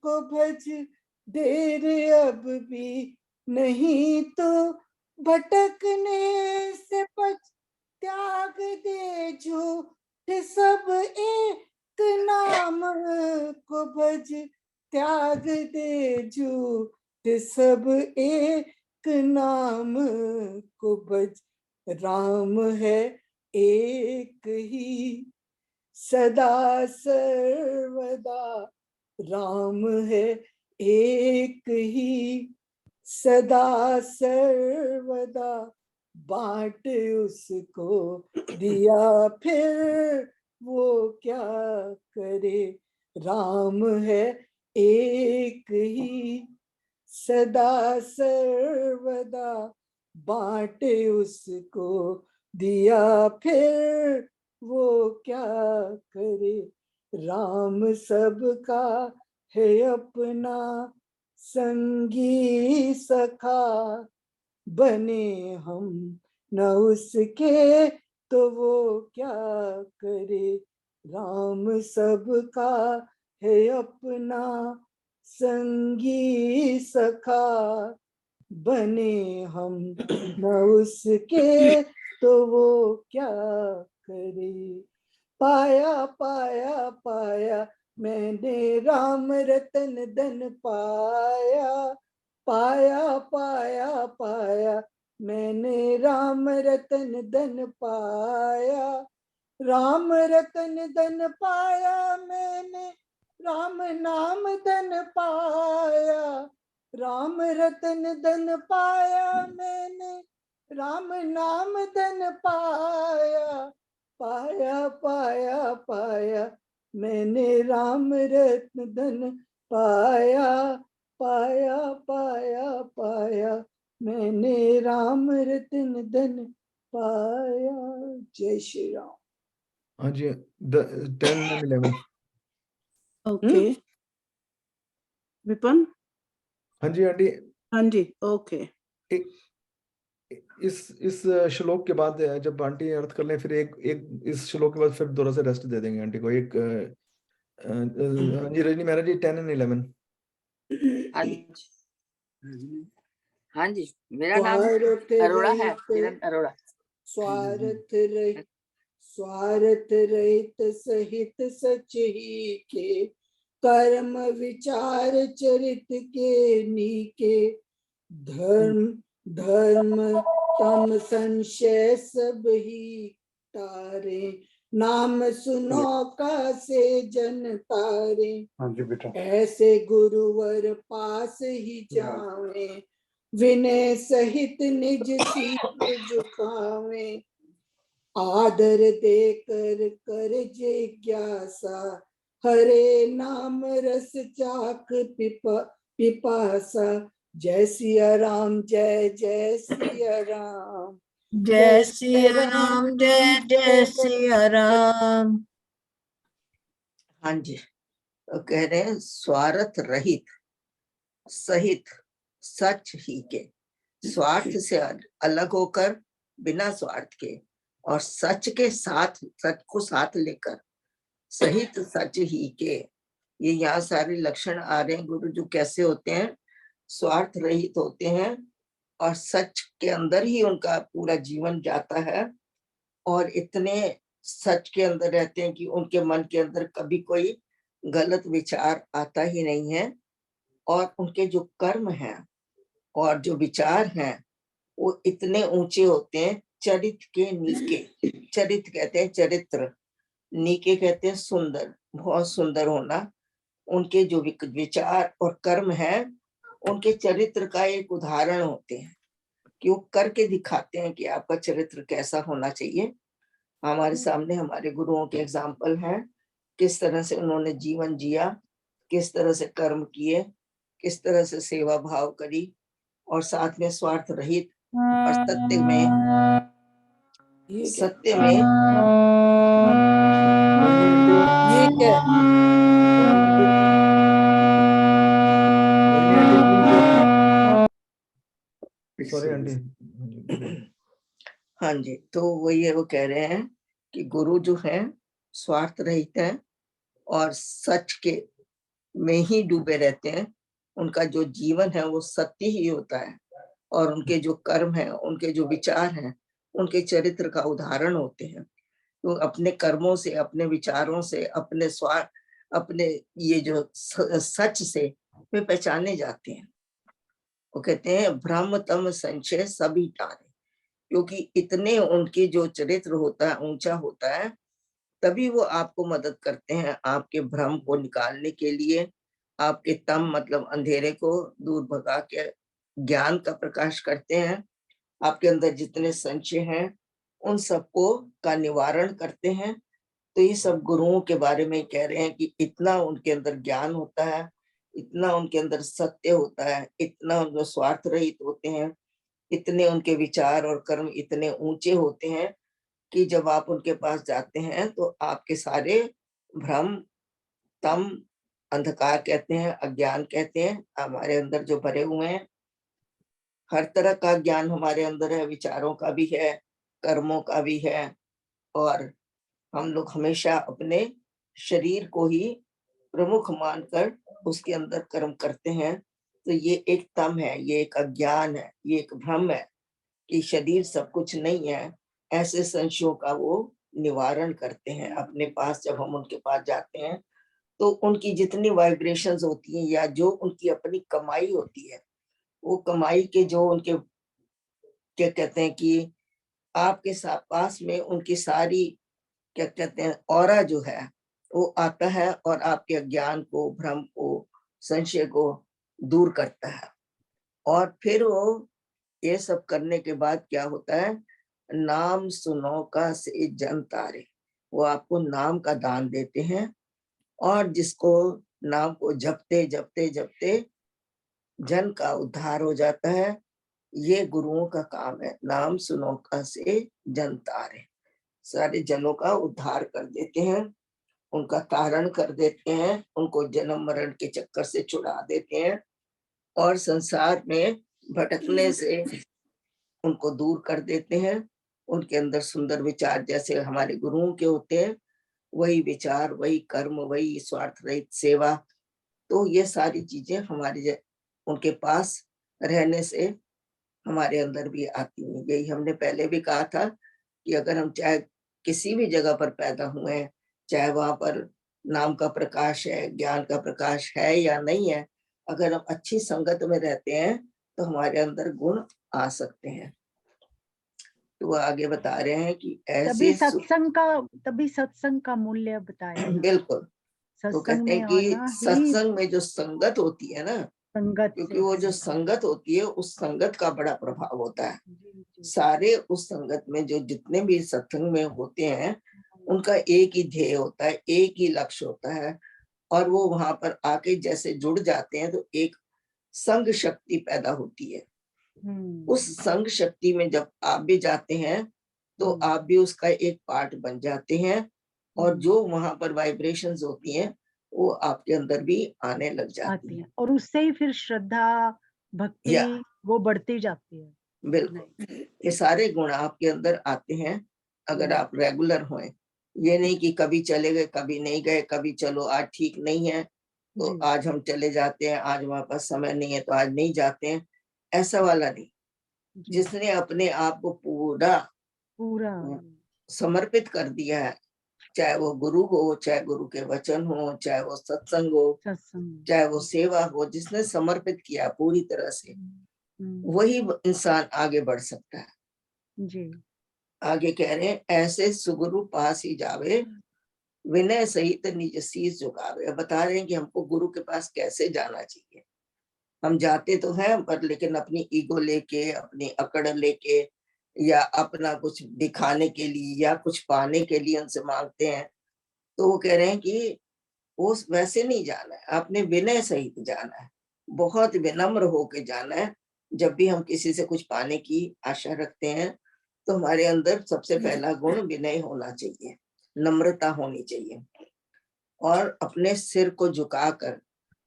को भज। देर अब भी नहीं तो भटकने से बच, त्याग दे जो सब एक नाम को भज। त्याग दे झूठ सब एक नाम को भज। राम है एक ही सदा सर्वदा, राम है एक ही सदा सर्वदा। बांट उसको दिया फिर वो क्या करे। राम है एक ही सदा सर्वदा, बांटे उसको दिया फिर वो क्या करे। राम सबका है अपना संगी सखा, बने हम न उसके तो वो क्या करे। राम सबका है अपना संगी सखा, बने हम न उसके तो वो क्या करे। पाया पाया पाया मैंने राम रतन धन पाया, पाया पाया पाया मैंने राम रतन धन पाया। राम रतन धन पाया मैंने, राम नाम धन पाया। राम रतन धन पाया मैंने, राम नाम धन पाया। पाया पाया पाया मैंने राम रत्न धन पाया, पाया पाया पाया मैंने राम रत्न धन पाया। जय श्री राम। हाँ जी 10 and 11। ओके विपिन। हाँ जी आंटी, हाँ जी ओके। इस श्लोक के बाद जब आंटी अर्थ कर लें, फिर एक इस श्लोक के बाद फिर दोबारा से रेस्ट दे देंगे आंटी को। एक हाँ जी रजनी महाराज जी 10 and 11। हाँ जी, मेरा नाम अरोड़ा है, किरण अरोड़ा। स्वार्थ रहित सहित सच ही के, कर्म विचार चरित के नीके, धर्म तम संशय सब ही तारे, नाम सुनो का से जन तारे। हाँ जी बेटा। ऐसे गुरुवर पास ही जावे, विनय सहित निज शीश झुकावे, आदर देकर कर जिज्ञासा, हरे नाम रस चाक पिपासा। जय सिया राम, जय जय सिया राम, जय सिया राम, जय जय सिया राम। हाँ जी, तो कह रहे हैं स्वार्थ रहित सहित सच ही के, स्वार्थ से अलग होकर बिना स्वार्थ के, और सच के साथ, सच को साथ लेकर, सहित सच ही के। ये यहाँ सारे लक्षण आ रहे हैं गुरु जो कैसे होते हैं, स्वार्थ रहित होते हैं और सच के अंदर ही उनका पूरा जीवन जाता है, और इतने सच के अंदर रहते हैं कि उनके मन के अंदर कभी कोई गलत विचार आता ही नहीं है, और उनके जो कर्म हैं और जो विचार हैं वो इतने ऊंचे होते हैं, चरित्र के नीके। चरित्र कहते हैं चरित्र, नीके कहते हैं सुंदर, बहुत सुंदर होना। उनके जो विचार और कर्म हैं उनके चरित्र का एक उदाहरण होते हैं, कि वो करके दिखाते हैं कि आपका चरित्र कैसा होना चाहिए। हमारे सामने हमारे गुरुओं के एग्जाम्पल हैं, किस तरह से उन्होंने जीवन जिया, किस तरह से कर्म किए, किस तरह से सेवा भाव करी, और साथ में स्वार्थ रहित और सत्य में ये क्या सॉरी आंटी। हाँ जी, तो वही है, वो कह रहे हैं कि गुरु जो है स्वार्थ रहित है और सच के में ही डूबे रहते हैं। उनका जो जीवन है वो सत्य ही होता है, और उनके जो कर्म है, उनके जो विचार हैं, उनके चरित्र का उदाहरण होते हैं। तो अपने कर्मों से, अपने विचारों से, अपने अपने ये जो सच से वे पहचाने जाते हैं। वो कहते हैं भ्रम तम संशय सभी टारे, क्योंकि इतने उनके जो चरित्र होता है ऊंचा होता है, तभी वो आपको मदद करते हैं आपके भ्रम को निकालने के लिए, आपके तम मतलब अंधेरे को दूर भगा के ज्ञान का प्रकाश करते हैं। आपके अंदर जितने संशय हैं उन सबको का निवारण करते हैं। तो ये सब गुरुओं के बारे में कह रहे हैं कि इतना उनके अंदर ज्ञान होता है, इतना उनके अंदर सत्य होता है, इतना उनको स्वार्थ रहित होते हैं, इतने उनके विचार और कर्म इतने ऊंचे होते हैं कि जब आप उनके पास जाते हैं तो आपके सारे भ्रम, तम, अंधकार कहते हैं, अज्ञान कहते हैं, हमारे अंदर जो भरे हुए हैं, हर तरह का ज्ञान हमारे अंदर है, विचारों का भी है, कर्मों का भी है, और हम लोग हमेशा अपने शरीर को ही प्रमुख मानकर उसके अंदर कर्म करते हैं। तो ये एक तम है, ये एक अज्ञान है, ये एक भ्रम है कि शरीर सब कुछ नहीं है। ऐसे संशयों का वो निवारण करते हैं अपने पास। जब हम उनके पास जाते हैं तो उनकी जितनी वाइब्रेशंस होती हैं या जो उनकी अपनी कमाई होती है, वो कमाई के जो उनके क्या कहते हैं कि आपके पास में उनकी सारी क्या कहते हैं ऑरा जो है वो आता है, और आपके अज्ञान को, भ्रम को, संशय को दूर करता है। और फिर वो ये सब करने के बाद क्या होता है, नाम सुनो का से जन तारे, वो आपको नाम का दान देते हैं, और जिसको नाम को जपते जपते जपते जन का उद्धार हो जाता है, ये गुरुओं का काम है। नाम सुनो का से जन तारे, सारे जनों का उद्धार कर देते हैं, उनका तारण कर देते हैं, उनको जन्म मरण के चक्कर से छुड़ा देते हैं और संसार में भटकने से उनको दूर कर देते हैं। उनके अंदर सुंदर विचार जैसे हमारे गुरुओं के होते हैं, वही विचार, वही कर्म, वही स्वार्थ रहित सेवा। तो ये सारी चीजें हमारे उनके पास रहने से हमारे अंदर भी आती हैं। यही हमने पहले भी कहा था कि अगर हम चाहे किसी भी जगह पर पैदा हुए हैं, चाहे वहां पर नाम का प्रकाश है, ज्ञान का प्रकाश है या नहीं है, अगर हम अच्छी संगत में रहते हैं तो हमारे अंदर गुण आ सकते हैं। तो वो आगे बता रहे हैं कि तभी ऐसे सत्संग का मूल्य बताया यहाँ। बिल्कुल। तो सत्संग कहते हैं में कि आना ही सत्संग में जो संगत होती है ना, संगत क्योंकि से वो है। जो संगत होती है उस संगत का बड़ा प्रभाव होता है। जी, जी। सारे उस संगत में जो जितने भी सत्संग में होते हैं उनका एक ही ध्येय होता है, एक ही लक्ष्य होता है, और वो वहां पर आके जैसे जुड़ जाते हैं तो एक संग शक्ति पैदा होती है। उस संग शक्ति में जब आप भी जाते हैं तो आप भी उसका एक पार्ट बन जाते हैं, और जो वहां पर वाइब्रेशंस होती हैं वो आपके अंदर भी आने लग जाती आती हैं। है और उससे ही फिर श्रद्धा या भक्ति वो बढ़ती जाती है। बिल्कुल, ये सारे गुण आपके अंदर आते हैं अगर आप रेगुलर हों। ये नहीं कि कभी चले गए, कभी नहीं गए, कभी चलो आज ठीक नहीं है तो जी, आज हम चले जाते हैं, आज हमारे पास समय नहीं है तो आज नहीं जाते हैं, ऐसा वाला नहीं। जी, जिसने अपने आप को पूरा पूरा समर्पित कर दिया है, चाहे वो गुरु हो, चाहे गुरु के वचन हो, चाहे वो सत्संग हो, सत्संग। चाहे वो सेवा हो, जिसने समर्पित किया पूरी तरह से, वही इंसान आगे बढ़ सकता है। जी, आगे कह रहे हैं ऐसे सुगुरु पास ही जावे, विनय सहित निज शीस झुकावे। अब बता रहे हैं कि हमको गुरु के पास कैसे जाना चाहिए। हम जाते तो हैं पर लेकिन अपनी ईगो लेके, अपनी अकड़ लेके, या अपना कुछ दिखाने के लिए या कुछ पाने के लिए उनसे मांगते हैं। तो वो कह रहे हैं कि उस वैसे नहीं जाना है, आपने विनय सहित जाना है, बहुत विनम्र होके जाना है। जब भी हम किसी से कुछ पाने की आशा रखते हैं तो हमारे अंदर सबसे पहला गुण विनय होना चाहिए, नम्रता होनी चाहिए, और अपने सिर को झुकाकर,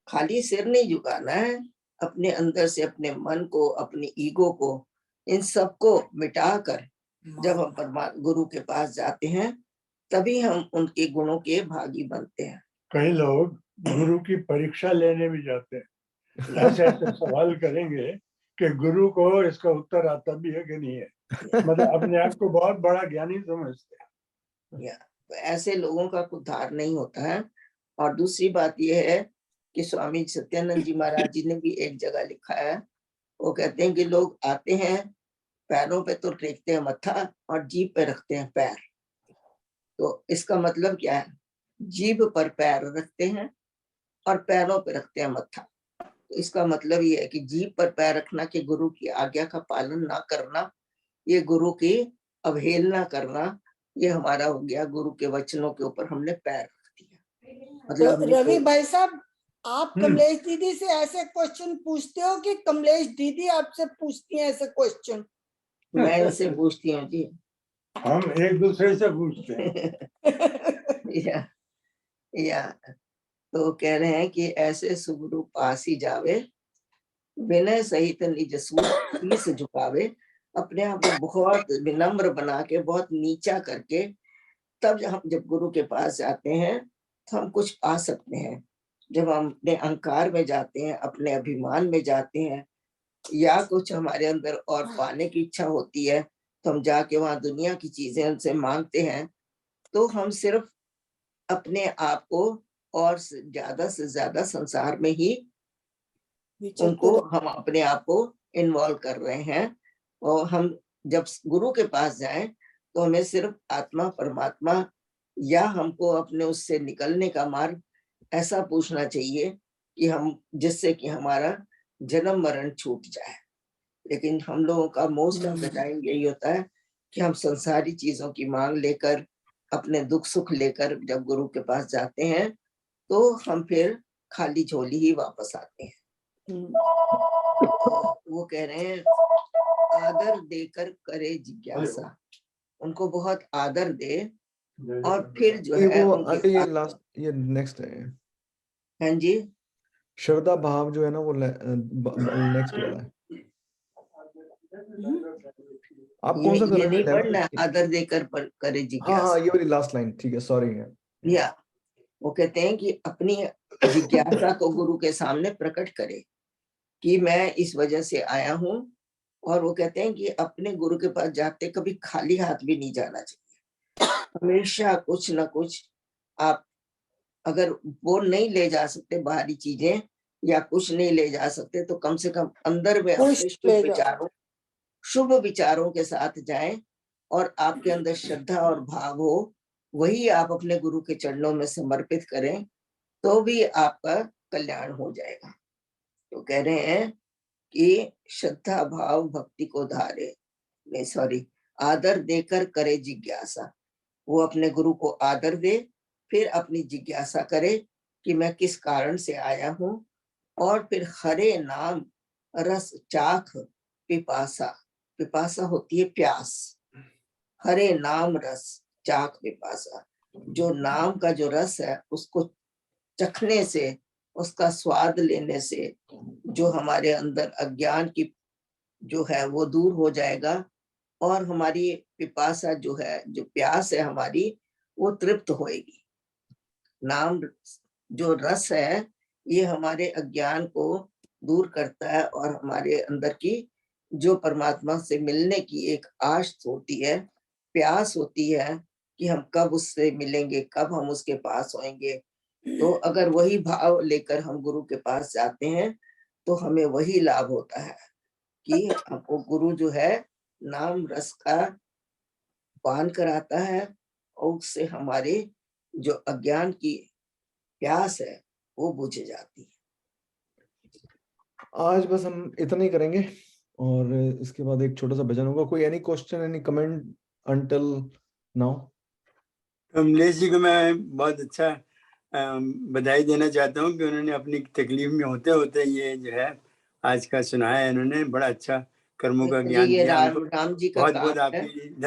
खाली सिर नहीं झुकाना है, अपने अंदर से अपने मन को, अपनी ईगो को, इन सबको मिटाकर जब हम परमात्मा गुरु के पास जाते हैं तभी हम उनके गुणों के भागी बनते हैं। कई लोग गुरु की परीक्षा लेने भी जाते हैं, ऐसे ऐसे सवाल करेंगे कि गुरु को इसका उत्तर आता भी है कि नहीं है, मतलब अपने आप को बहुत बड़ा ज्ञानी समझते हैं। तो ऐसे लोगों का उद्धार नहीं होता है। और दूसरी बात यह है कि स्वामी सत्यानंद जी महाराज जी ने भी एक जगह लिखा है, वो कहते हैं कि लोग आते हैं, पैरों पे तो टेकते हैं मत्था और जीभ पे रखते हैं पैर। तो इसका मतलब क्या है? जीभ पर पैर रखते हैं और पैरों पे रखते हैं मत्था। तो इसका मतलब ये है कि जीभ पर पैर रखना कि गुरु की आज्ञा का पालन ना करना, ये गुरु की अवहेलना करना, ये हमारा हो गया गुरु के वचनों के ऊपर हमने पैर रख दिया। मतलब तो रवि भाई साहब, आप कमलेश दीदी से ऐसे क्वेश्चन पूछते हो कि कमलेश दीदी आपसे पूछती हैं ऐसे क्वेश्चन? मैं इनसे पूछती हूँ जी। हम एक दूसरे से पूछते हैं। या तो कह रहे हैं कि ऐसे सुगुरु पास ही जावे, विनय सहित निज शीस झुकावे। अपने आप को बहुत विनम्र बना के, बहुत नीचा करके, तब जब गुरु के पास जाते हैं तो हम कुछ पा सकते हैं। जब हम अपने अहंकार में जाते हैं, अपने अभिमान में जाते हैं, या कुछ हमारे अंदर और पाने की इच्छा होती है तो हम जाके वहां दुनिया की चीजें उनसे मांगते हैं, तो हम सिर्फ अपने आप को और ज्यादा से ज्यादा संसार में ही उनको हम अपने आप को इन्वॉल्व कर रहे हैं। और हम जब गुरु के पास जाएं तो हमें सिर्फ आत्मा परमात्मा या हमको अपने उससे निकलने का मार्ग ऐसा पूछना चाहिए कि हम, जिससे कि हमारा जन्म मरण छूट जाए। लेकिन हम लोगों का मोस्ट ऑफ द टाइम यही होता है कि हम संसारी चीजों की मांग लेकर, अपने दुख सुख लेकर जब गुरु के पास जाते हैं तो हम फिर खाली झोली ही वापस आते हैं। वो कह रहे हैं आदर देकर करे जिज्ञासा, उनको बहुत आदर दे और फिर जो ये है वो उनके आंटी ये पास- लास्ट ये नेक्स्ट है, हाँ जी, श्रद्धा भाव जो है ना वो नेक्स्ट वाला है। आप कौन सा कर ये रहे नहीं हैं? पढ़ना है, आदर देकर करे हाँ जिज्ञासा। हाँ, ये वाली लास्ट लाइन, ठीक है, सॉरी है। या वो कहते हैं कि अपनी जिज्ञासा को गुरु के सामने प्रकट करे कि मैं इस वजह से आया हूँ, और वो कहते हैं कि अपने गुरु के पास जाते कभी खाली हाथ भी नहीं जाना चाहिए, हमेशा कुछ ना कुछ आप, अगर वो नहीं ले जा सकते बाहरी चीजें या कुछ नहीं ले जा सकते, तो कम से कम अंदर में कुछ अपने ले जाओ। शुभ विचारों के साथ जाएं, और आपके अंदर श्रद्धा और भाव हो, वही आप अपने गुरु के चरणों में समर्पित करें, तो भी आपका कल्याण हो जाएगा। तो कह रहे हैं कि श्रद्धा भाव भक्ति को धारे, नहीं सॉरी, आदर देकर करे जिज्ञासा। वो अपने गुरु को आदर दे, फिर अपनी जिज्ञासा करे कि मैं किस कारण से आया हूँ, और फिर हरे नाम रस चाख पिपासा, पिपासा होती है प्यास, हरे नाम रस चाख पिपासा, जो नाम का जो रस है उसको चखने से, उसका स्वाद लेने से जो हमारे अंदर अज्ञान की जो है वो दूर हो जाएगा, और हमारी पिपासा जो है, जो प्यास है हमारी, वो तृप्त होएगी। नाम जो रस है ये हमारे अज्ञान को दूर करता है, और हमारे अंदर की जो परमात्मा से मिलने की एक आश होती है, प्यास होती है कि हम कब उससे मिलेंगे, कब हम उसके पास होंगे। तो अगर वही भाव लेकर हम गुरु के पास जाते हैं तो हमें वही लाभ होता है कि हमको गुरु जो है नाम रस का पान कराता है, और उससे हमारे जो अज्ञान की प्यास है वो बुझ जाती है। आज बस हम इतना ही करेंगे, और इसके बाद एक छोटा सा भजन होगा। कोई any question, any comment until now? Kamlesh ji को मैं बहुत अच्छा बधाई देना चाहता हूँ कि उन्होंने अपनी तकलीफ में होते होते ये जो है आज का सुनाया है, इन्होंने बड़ा अच्छा कर्मों का ज्ञान ये दिया हमको। राम जी का बहुत काम बहुत है। आपकी धन्यवाद।